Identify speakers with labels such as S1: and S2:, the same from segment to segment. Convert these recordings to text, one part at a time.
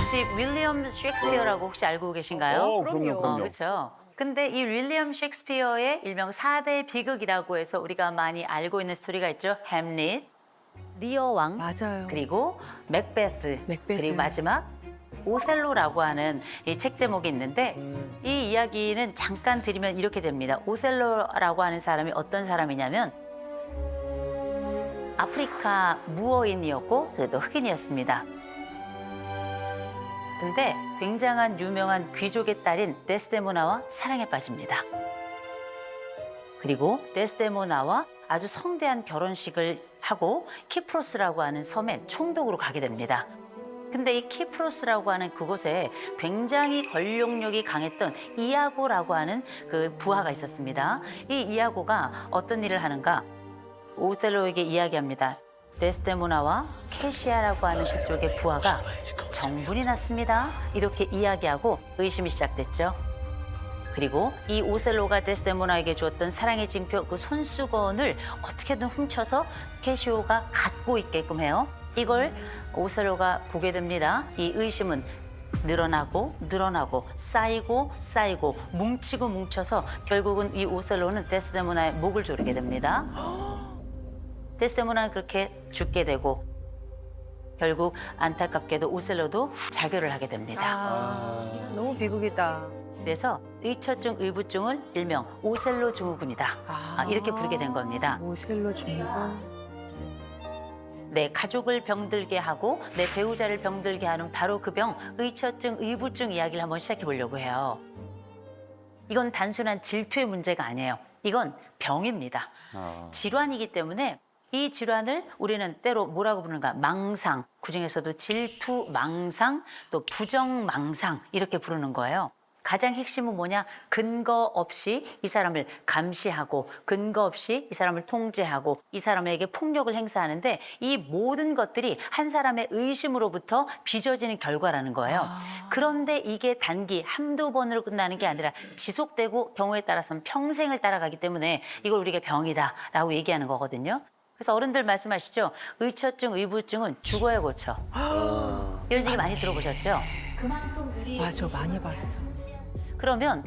S1: 혹시 윌리엄 셰익스피어라고 혹시 알고 계신가요?
S2: 그럼요.
S1: 그렇죠. 근데 이 윌리엄 셰익스피어의 일명 4대 비극이라고 해서 우리가 많이 알고 있는 스토리가 있죠. 햄릿, 리어 왕,
S3: 맞아요.
S1: 그리고 맥베스,
S3: 맥베스.
S1: 그리고 마지막 오셀로라고 하는 이 책 제목이 있는데 이 이야기는 잠깐 드리면 이렇게 됩니다. 오셀로라고 하는 사람이 어떤 사람이냐면 아프리카 무어인이었고 그래도 흑인이었습니다. 근데 굉장한 유명한 귀족의 딸인 데스데모나와 사랑에 빠집니다. 그리고 데스데모나와 아주 성대한 결혼식을 하고 키프로스라고 하는 섬에 총독으로 가게 됩니다. 근데 이 키프로스라고 하는 그곳에 굉장히 권력력이 강했던 이아고라고 하는 그 부하가 있었습니다. 이 이아고가 어떤 일을 하는가? 오셀로에게 이야기합니다. 데스데모나와 캐시아라고 하는 그쪽의 부하가 정분이 났습니다. 이렇게 이야기하고 의심이 시작됐죠. 그리고 이 오셀로가 데스데모나에게 주었던 사랑의 징표 그 손수건을 어떻게든 훔쳐서 캐시오가 갖고 있게끔 해요. 이걸 오셀로가 보게 됩니다. 이 의심은 늘어나고 쌓이고 뭉치고 뭉쳐서 결국은 이 오셀로는 데스데모나의 목을 조르게 됩니다. 데스데모나는 그렇게 죽게 되고 결국 안타깝게도 오셀로도 자결을 하게 됩니다.
S3: 너무 비극이다.
S1: 그래서 의처증 의부증을 일명 오셀로 증후군이다. 이렇게 부르게 된 겁니다.
S3: 오셀로 중고.
S1: 내 가족을 병들게 하고 내 배우자를 병들게 하는 바로 그 병 의처증 의부증 이야기를 한번 시작해 보려고 해요. 이건 단순한 질투의 문제가 아니에요. 이건 병입니다. 질환이기 때문에 이 질환을 우리는 때로 뭐라고 부르는가? 망상, 그중에서도 질투, 망상, 또 부정망상 이렇게 부르는 거예요. 가장 핵심은 뭐냐? 근거 없이 이 사람을 감시하고 근거 없이 이 사람을 통제하고 이 사람에게 폭력을 행사하는데 이 모든 것들이 한 사람의 의심으로부터 빚어지는 결과라는 거예요. 그런데 이게 단기 한두 번으로 끝나는 게 아니라 지속되고 경우에 따라서는 평생을 따라가기 때문에 이걸 우리가 병이다라고 얘기하는 거거든요. 그래서 어른들 말씀하시죠. 의처증, 의부증은 죽어야 고쳐. 이런 얘기 많이 들어보셨죠?
S3: 맞아, 많이 봤어.
S1: 그러면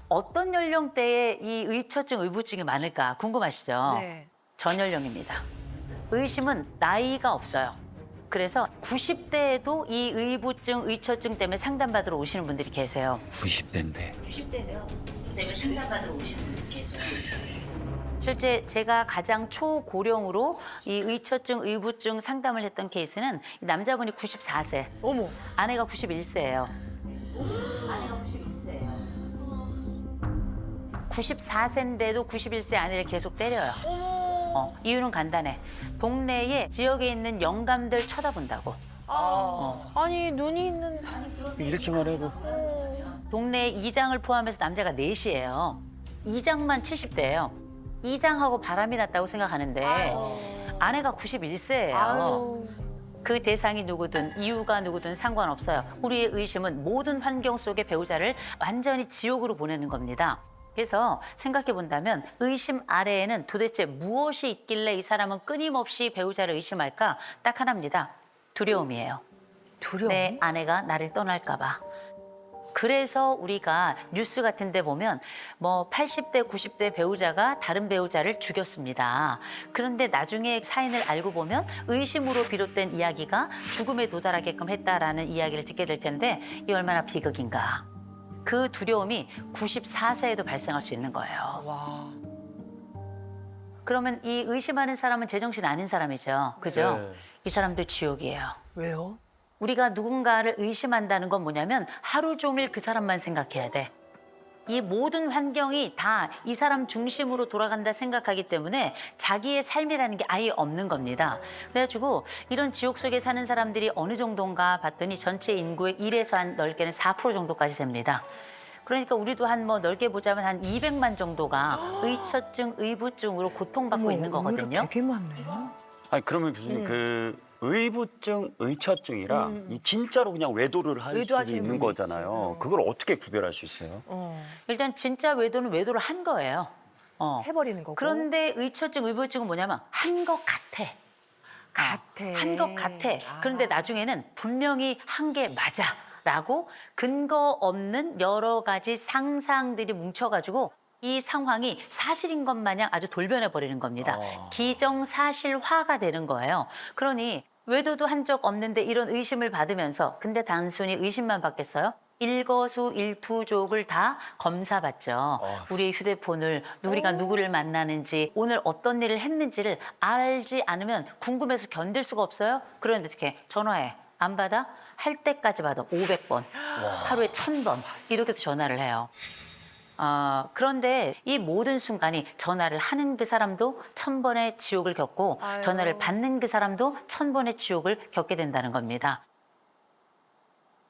S1: 어떤 연령대에 이 의처증, 의부증이 많을까 궁금하시죠?
S3: 네.
S1: 전 연령입니다. 의심은 나이가 없어요. 그래서 90대에도 이 의부증, 의처증 때문에 상담받으러 오시는 분들이 계세요.
S4: 90대인데.
S1: 90대요. 때문에 상담받으러 오시는 분들이 계세요. 실제 제가 가장 초고령으로 이 의처증, 의부증 상담을 했던 케이스는 남자분이 94세,
S3: 어머.
S1: 아내가 91세예요. 아내가 91세예요. 94세인데도 91세 아내를 계속 때려요. 이유는 간단해. 동네에 지역에 있는 영감들 쳐다본다고.
S3: 아니, 눈이 있는.
S4: 이렇게만 해도.
S1: 동네 이장을 포함해서 남자가 넷이에요. 이장만 70대예요. 이장하고 바람이 났다고 생각하는데 아내가 91세예요. 그 대상이 누구든 이유가 누구든 상관없어요. 우리의 의심은 모든 환경 속의 배우자를 완전히 지옥으로 보내는 겁니다. 그래서 생각해 본다면 의심 아래에는 도대체 무엇이 있길래 이 사람은 끊임없이 배우자를 의심할까? 딱 하나입니다. 두려움이에요.
S3: 두려움?
S1: 내 아내가 나를 떠날까 봐. 그래서 우리가 뉴스 같은 데 보면 뭐 80대, 90대 배우자가 다른 배우자를 죽였습니다. 그런데 나중에 사인을 알고 보면 의심으로 비롯된 이야기가 죽음에 도달하게끔 했다라는 이야기를 듣게 될 텐데 이 얼마나 비극인가. 그 두려움이 94세에도 발생할 수 있는 거예요.
S3: 와.
S1: 그러면 이 의심하는 사람은 제정신 아닌 사람이죠. 그죠?
S4: 네.
S1: 이 사람도 지옥이에요.
S3: 왜요?
S1: 우리가 누군가를 의심한다는 건 뭐냐면 하루 종일 그 사람만 생각해야 돼. 이 모든 환경이 다 이 사람 중심으로 돌아간다 생각하기 때문에 자기의 삶이라는 게 아예 없는 겁니다. 그래가지고 이런 지옥 속에 사는 사람들이 어느 정도인가 봤더니 전체 인구의 1에서 한 넓게는 4% 정도까지 됩니다. 그러니까 우리도 한 뭐 넓게 보자면 한 200만 정도가 의처증, 의부증으로 고통받고 있는 거거든요.
S3: 되게 많네.
S4: 아니 그러면 교수님 그 의부증, 의처증이라 이 진짜로 그냥 외도를 할 수
S3: 외도하시는
S4: 있는
S3: 분이
S4: 거잖아요. 그걸 어떻게 구별할 수 있어요?
S1: 일단 진짜 외도는 외도를 한 거예요.
S3: 해버리는 거고.
S1: 그런데 의처증, 의부증은 뭐냐면 한 것 같아.
S3: 같아.
S1: 한 것 같아. 그런데 나중에는 분명히 한 게 맞아. 라고 근거 없는 여러 가지 상상들이 뭉쳐가지고 이 상황이 사실인 것 마냥 아주 돌변해 버리는 겁니다. 기정사실화가 되는 거예요. 그러니 외도도 한 적 없는데 이런 의심을 받으면서 근데 단순히 의심만 받겠어요? 일거수일투족을 다 검사받죠. 우리의 휴대폰을 우리가 누구를 만나는지 오늘 어떤 일을 했는지를 알지 않으면 궁금해서 견딜 수가 없어요. 그런데 어떻게 전화해. 안 받아? 할 때까지 받아. 500번. 하루에 1000번. 이렇게도 전화를 해요. 그런데 이 모든 순간이 전화를 하는 그 사람도 1000번의 지옥을 겪고 전화를 받는 그 사람도 1000번의 지옥을 겪게 된다는 겁니다.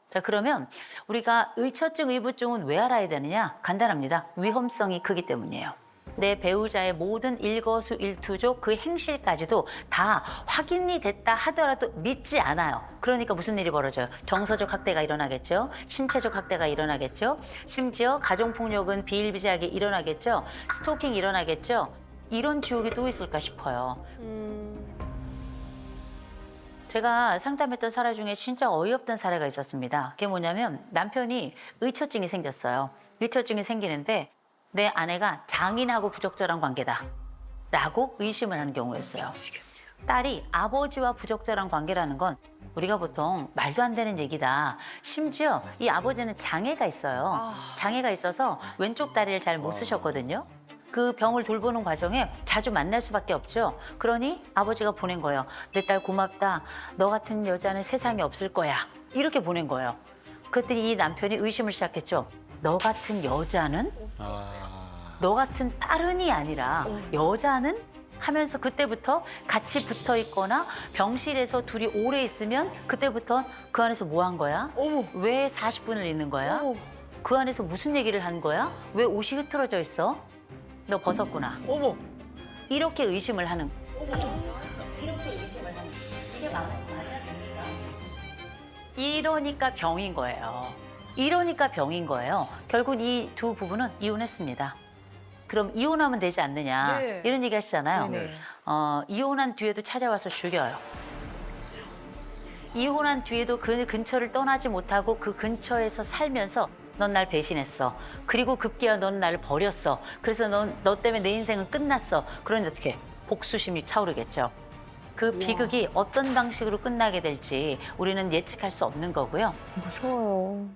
S1: 자, 그러면 우리가 의처증, 의부증은 왜 알아야 되느냐? 간단합니다. 위험성이 크기 때문이에요. 내 배우자의 모든 일거수일투족 그 행실까지도 다 확인이 됐다 하더라도 믿지 않아요. 그러니까 무슨 일이 벌어져요? 정서적 학대가 일어나겠죠. 신체적 학대가 일어나겠죠. 심지어 가정폭력은 비일비재하게 일어나겠죠. 스토킹 일어나겠죠. 이런 지옥이 또 있을까 싶어요. 제가 상담했던 사례 중에 진짜 어이없던 사례가 있었습니다. 그게 뭐냐면 남편이 의처증이 생겼어요. 의처증이 생기는데 내 아내가 장인하고 부적절한 관계다 라고 의심을 하는 경우였어요. 딸이 아버지와 부적절한 관계라는 건 우리가 보통 말도 안 되는 얘기다. 심지어 이 아버지는 장애가 있어요. 장애가 있어서 왼쪽 다리를 잘 못 쓰셨거든요. 그 병을 돌보는 과정에 자주 만날 수밖에 없죠. 그러니 아버지가 보낸 거예요. 내 딸 고맙다. 너 같은 여자는 세상에 없을 거야. 이렇게 보낸 거예요. 그랬더니 이 남편이 의심을 시작했죠. 너 같은 여자는? 너 같은 딸은이 아니라 여자는? 하면서 그때부터 같이 붙어 있거나 병실에서 둘이 오래 있으면 그때부터 그 안에서 뭐 한 거야? 왜 40분을 있는 거야? 그 안에서 무슨 얘기를 한 거야? 왜 옷이 흐트러져 있어? 너 벗었구나. 이렇게 의심을 하는. 이렇게 의심을 하는. 이게 말이 됩니까? 이러니까 병인 거예요. 이러니까 병인 거예요. 결국 이 두 부부는 이혼했습니다. 그럼 이혼하면 되지 않느냐.
S3: 네.
S1: 이런 얘기 하시잖아요.
S3: 네네.
S1: 이혼한 뒤에도 찾아와서 죽여요. 이혼한 뒤에도 그 근처를 떠나지 못하고 그 근처에서 살면서 넌 날 배신했어. 그리고 급기야 넌 나를 버렸어. 그래서 너 때문에 내 인생은 끝났어. 그런데 어떻게 복수심이 차오르겠죠. 그 비극이 어떤 방식으로 끝나게 될지 우리는 예측할 수 없는 거고요.
S3: 무서워요.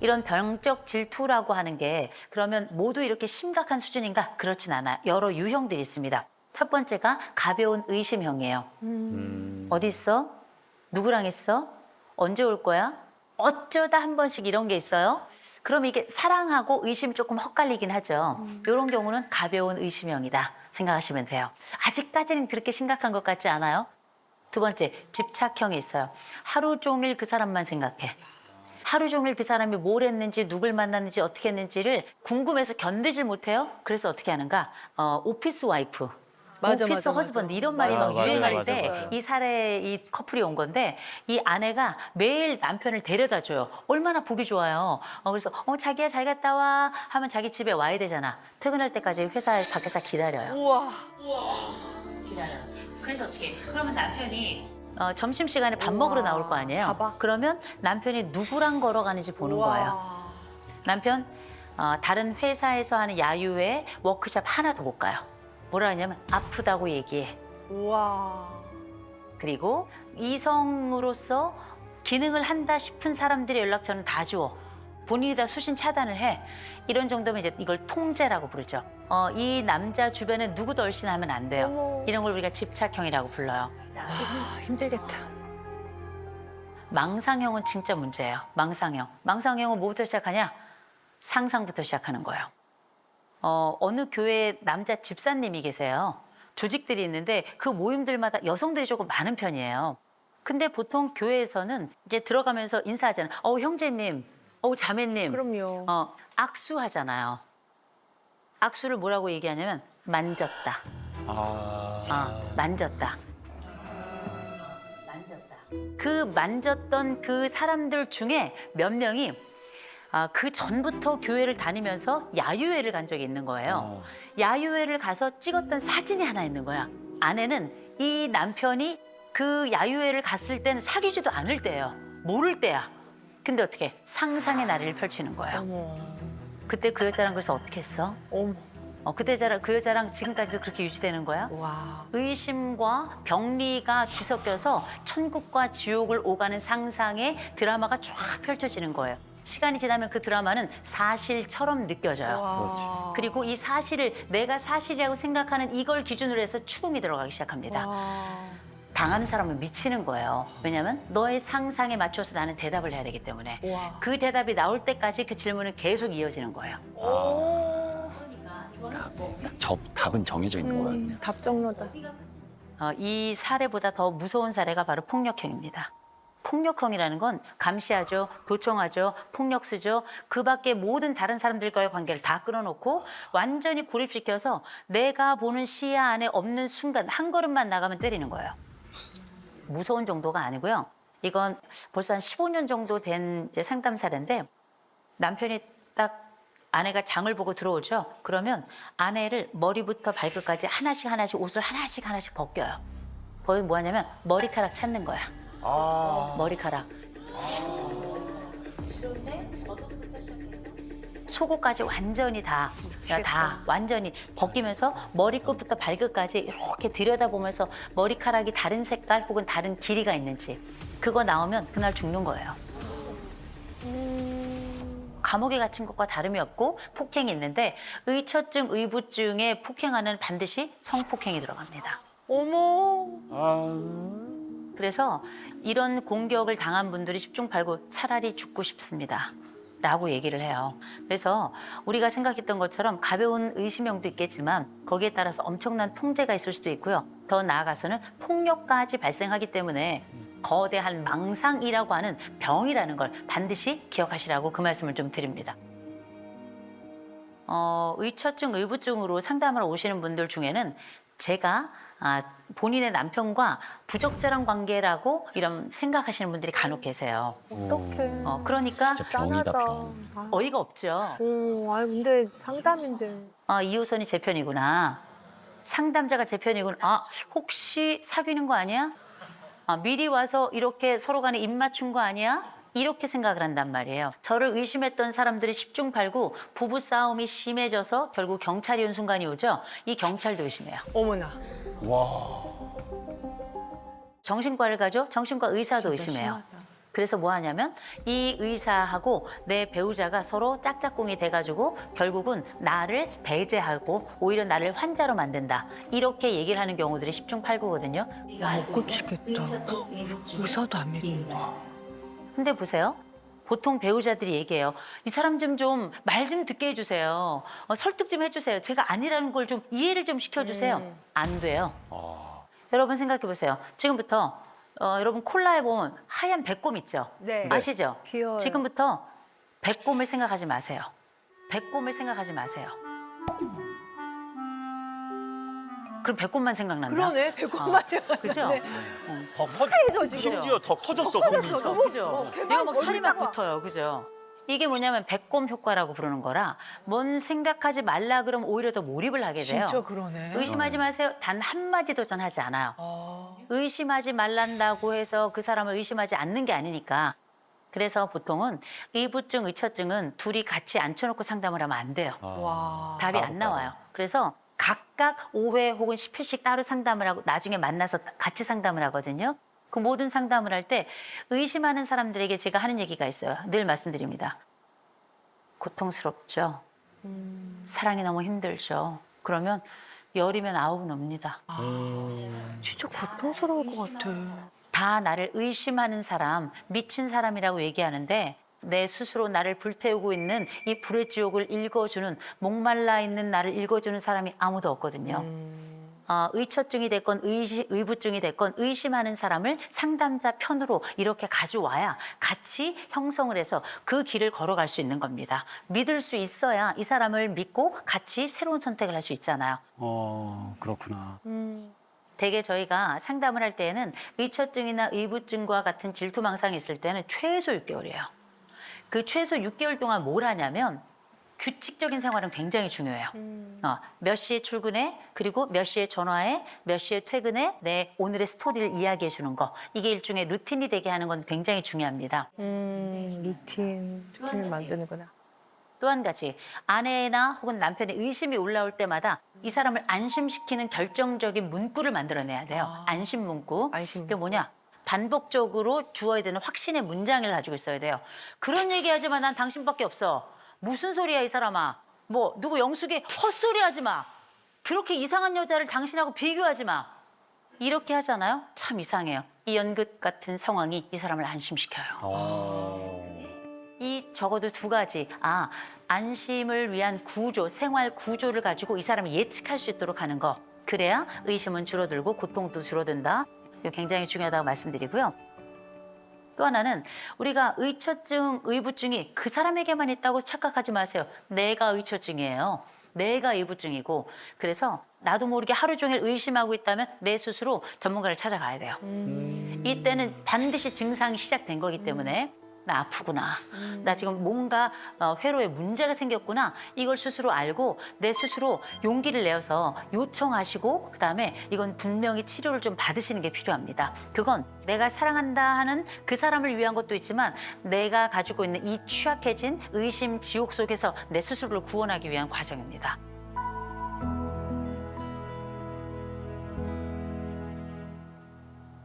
S1: 이런 병적 질투라고 하는 게 그러면 모두 이렇게 심각한 수준인가? 그렇진 않아요. 여러 유형들이 있습니다. 첫 번째가 가벼운 의심형이에요. 어디 있어? 누구랑 있어? 언제 올 거야? 어쩌다 한 번씩 이런 게 있어요. 그럼 이게 사랑하고 의심이 조금 헛갈리긴 하죠. 이런 경우는 가벼운 의심형이다 생각하시면 돼요. 아직까지는 그렇게 심각한 것 같지 않아요? 두 번째, 집착형이 있어요. 하루 종일 그 사람만 생각해. 하루 종일 그 사람이 뭘 했는지 누굴 만났는지 어떻게 했는지를 궁금해서 견디질 못해요. 그래서 어떻게 하는가? 오피스 와이프.
S3: 맞아,
S1: 오피스
S3: 맞아,
S1: 허즈번드
S3: 맞아.
S1: 이런 말이 너무
S4: 맞아요,
S1: 유행할
S4: 맞아요,
S1: 때
S4: 맞아요.
S1: 이 사례 이 커플이 온 건데 이 아내가 매일 남편을 데려다 줘요. 얼마나 보기 좋아요. 그래서 자기야 잘 갔다 와 하면 자기 집에 와야 되잖아. 퇴근할 때까지 회사 밖에서 기다려요.
S3: 우와.
S1: 기다려요. 그래서 어떻게? 그러면 남편이 점심시간에 밥 먹으러 나올 거 아니에요.
S3: 가봐.
S1: 그러면 남편이 누구랑 걸어가는지 보는 거예요. 남편 다른 회사에서 하는 야유회 워크숍 하나도 못 가요. 뭐라 하냐면 아프다고 얘기해.
S3: 우와.
S1: 그리고 이성으로서 기능을 한다 싶은 사람들의 연락처는 다 주워. 본인이 다 수신 차단을 해. 이런 정도면 이제 이걸 통제라고 부르죠. 이 남자 주변에 누구도 얼씬하면 안 돼요.
S3: 어머.
S1: 이런 걸 우리가 집착형이라고 불러요.
S3: 힘들겠다.
S1: 망상형은 진짜 문제예요. 망상형. 망상형은 뭐부터 시작하냐? 상상부터 시작하는 거예요. 어느 교회에 남자 집사님이 계세요. 조직들이 있는데 그 모임들마다 여성들이 조금 많은 편이에요. 근데 보통 교회에서는 이제 들어가면서 인사하잖아요. 형제님, 자매님.
S3: 그럼요.
S1: 악수하잖아요. 악수를 뭐라고 얘기하냐면 만졌다. 만졌다. 그 만졌던 그 사람들 중에 몇 명이 그 전부터 교회를 다니면서 야유회를 간 적이 있는 거예요. 야유회를 가서 찍었던 사진이 하나 있는 거야. 안에는 이 남편이 그 야유회를 갔을 때는 사귀지도 않을 때예요. 모를 때야. 근데 어떻게 상상의 나래를 펼치는 거예요.
S3: 어머.
S1: 그때 그 여자랑 그래서 어떻게 했어?
S3: 어머.
S1: 그 여자랑 지금까지도 그렇게 유지되는 거야?
S3: 와.
S1: 의심과 병리가 뒤섞여서 천국과 지옥을 오가는 상상의 드라마가 쫙 펼쳐지는 거예요. 시간이 지나면 그 드라마는 사실처럼 느껴져요.
S3: 와.
S1: 그리고 이 사실을 내가 사실이라고 생각하는 이걸 기준으로 해서 추궁이 들어가기 시작합니다.
S3: 와.
S1: 당하는 사람은 미치는 거예요. 왜냐하면 너의 상상에 맞춰서 나는 대답을 해야 되기 때문에
S3: 와.
S1: 그 대답이 나올 때까지 그 질문은 계속 이어지는 거예요.
S3: 오.
S4: 답은 정해져 있는 거거든요.
S3: 답정너다.
S1: 이 사례보다 더 무서운 사례가 바로 폭력형입니다. 폭력형이라는 건 감시하죠, 도청하죠, 폭력수죠. 그 밖에 모든 다른 사람들과의 관계를 다 끊어놓고 완전히 고립시켜서 내가 보는 시야 안에 없는 순간 한 걸음만 나가면 때리는 거예요. 무서운 정도가 아니고요. 이건 벌써 한 15년 정도 된 이제 상담 사례인데 남편이 딱 아내가 장을 보고 들어오죠. 그러면 아내를 머리부터 발끝까지 하나씩 옷을 하나씩 벗겨요. 거의 뭐 하냐면 머리카락 찾는 거야. 머리카락. 속옷까지 완전히 다 완전히 벗기면서 머리끝부터 발끝까지 이렇게 들여다보면서 머리카락이 다른 색깔 혹은 다른 길이가 있는지 그거 나오면 그날 죽는 거예요. 감옥에 갇힌 것과 다름이 없고 폭행이 있는데 의처증, 의부증에 폭행하는 반드시 성폭행이 들어갑니다.
S3: 어머.
S1: 그래서 이런 공격을 당한 분들이 10중 8구 차라리 죽고 싶습니다. 라고 얘기를 해요. 그래서 우리가 생각했던 것처럼 가벼운 의심형도 있겠지만 거기에 따라서 엄청난 통제가 있을 수도 있고요. 더 나아가서는 폭력까지 발생하기 때문에 거대한 망상이라고 하는 병이라는 걸 반드시 기억하시라고 그 말씀을 좀 드립니다. 의처증, 의부증으로 상담을 오시는 분들 중에는 제가 본인의 남편과 부적절한 관계라고 이런 생각하시는 분들이 간혹 계세요.
S3: 어떡해.
S1: 그러니까
S4: 진짜 병이다,
S3: 짠하다.
S4: 병.
S1: 어이가 없죠.
S3: 아니 근데 상담인데.
S1: 이호선이 제 편이구나. 상담자가 제 편이구나. 혹시 사귀는 거 아니야? 미리 와서 이렇게 서로 간에 입 맞춘 거 아니야? 이렇게 생각을 한단 말이에요. 저를 의심했던 사람들이 10중 8구 부부싸움이 심해져서 결국 경찰이 온 순간이 오죠. 이 경찰도 의심해요.
S3: 어머나.
S1: 정신과를 가죠. 정신과 의사도 의심해요. 그래서 뭐 하냐면 이 의사하고 내 배우자가 서로 짝짝꿍이 돼가지고 결국은 나를 배제하고 오히려 나를 환자로 만든다. 이렇게 얘기를 하는 경우들이 10중 8구거든요.
S3: 못 고치겠다. 의사도 안 믿는다.
S1: 근데 보세요. 보통 배우자들이 얘기해요. 이 사람 좀 말 좀 듣게 해주세요. 설득 좀 해주세요. 제가 아니라는 걸 좀 이해를 좀 시켜주세요. 안 돼요. 여러분 생각해 보세요. 지금부터 여러분 콜라에 보면 하얀 배꼽 있죠?
S3: 네.
S1: 아시죠?
S3: 귀여워요.
S1: 지금부터 배꼽을 생각하지 마세요. 배꼽을 생각하지 마세요. 그럼 배꼽만 생각난다?
S3: 그러네. 배꼽만
S1: 그죠?
S3: 네.
S4: 더
S3: 하얘져, 지금.
S4: 심지어 더 커졌어.
S3: 커졌어.
S4: 고민이.
S1: 그죠?
S3: 배만
S1: 내가 막 살이 막
S3: 얼굴다가.
S1: 붙어요. 그죠? 이게 뭐냐면 배꼽 효과라고 부르는 거라 뭔 생각하지 말라 그러면 오히려 더 몰입을 하게 돼요.
S3: 진짜 그러네.
S1: 의심하지 마세요. 단 한마디도 전 하지 않아요. 의심하지 말란다고 해서 그 사람을 의심하지 않는 게 아니니까. 그래서 보통은 의부증, 의처증은 둘이 같이 앉혀놓고 상담을 하면 안 돼요.
S3: 와.
S1: 답이 안 나와요. 그래서 각각 5회 혹은 10회씩 따로 상담을 하고 나중에 만나서 같이 상담을 하거든요. 그 모든 상담을 할 때 의심하는 사람들에게 제가 하는 얘기가 있어요. 늘 말씀드립니다. 고통스럽죠. 사랑이 너무 힘들죠. 그러면 열이면 아홉은 옵니다.
S3: 진짜 고통스러울 것 같아.
S1: 다 나를 의심하는 사람, 미친 사람이라고 얘기하는데 내 스스로 나를 불태우고 있는 이 불의 지옥을 읽어주는 목말라 있는 나를 읽어주는 사람이 아무도 없거든요. 의처증이 됐건 의부증이 됐건 의심하는 사람을 상담자 편으로 이렇게 가져와야 같이 형성을 해서 그 길을 걸어갈 수 있는 겁니다. 믿을 수 있어야 이 사람을 믿고 같이 새로운 선택을 할 수 있잖아요.
S4: 그렇구나.
S1: 대개 저희가 상담을 할 때에는 의처증이나 의부증과 같은 질투망상이 있을 때는 최소 6개월이에요. 그 최소 6개월 동안 뭘 하냐면 규칙적인 생활은 굉장히 중요해요. 몇 시에 출근해, 그리고 몇 시에 전화해, 몇 시에 퇴근해, 내 오늘의 스토리를 이야기해 주는 거. 이게 일종의 루틴이 되게 하는 건 굉장히 중요합니다.
S3: 루틴을 만드는구나.
S1: 또 한 가지, 아내나 혹은 남편의 의심이 올라올 때마다 이 사람을 안심시키는 결정적인 문구를 만들어내야 돼요. 안심 문구.
S3: 안심
S1: 그게 뭐냐? 반복적으로 주어야 되는 확신의 문장을 가지고 있어야 돼요. 그런 얘기하지 마. 난 당신밖에 없어. 무슨 소리야 이 사람아. 뭐 누구 영숙이 헛소리하지 마. 그렇게 이상한 여자를 당신하고 비교하지 마. 이렇게 하잖아요. 참 이상해요. 이 연극 같은 상황이 이 사람을 안심시켜요. 이 적어도 두 가지. 안심을 위한 구조, 생활 구조를 가지고 이 사람이 예측할 수 있도록 하는 거. 그래야 의심은 줄어들고 고통도 줄어든다. 이거 굉장히 중요하다고 말씀드리고요. 또 하나는 우리가 의처증, 의부증이 그 사람에게만 있다고 착각하지 마세요. 내가 의처증이에요. 내가 의부증이고. 그래서 나도 모르게 하루 종일 의심하고 있다면 내 스스로 전문가를 찾아가야 돼요. 이때는 반드시 증상이 시작된 거기 때문에 나 아프구나. 나 지금 뭔가 회로에 문제가 생겼구나. 이걸 스스로 알고 내 스스로 용기를 내어서 요청하시고 그다음에 이건 분명히 치료를 좀 받으시는 게 필요합니다. 그건 내가 사랑한다 하는 그 사람을 위한 것도 있지만 내가 가지고 있는 이 취약해진 의심 지옥 속에서 내 스스로를 구원하기 위한 과정입니다.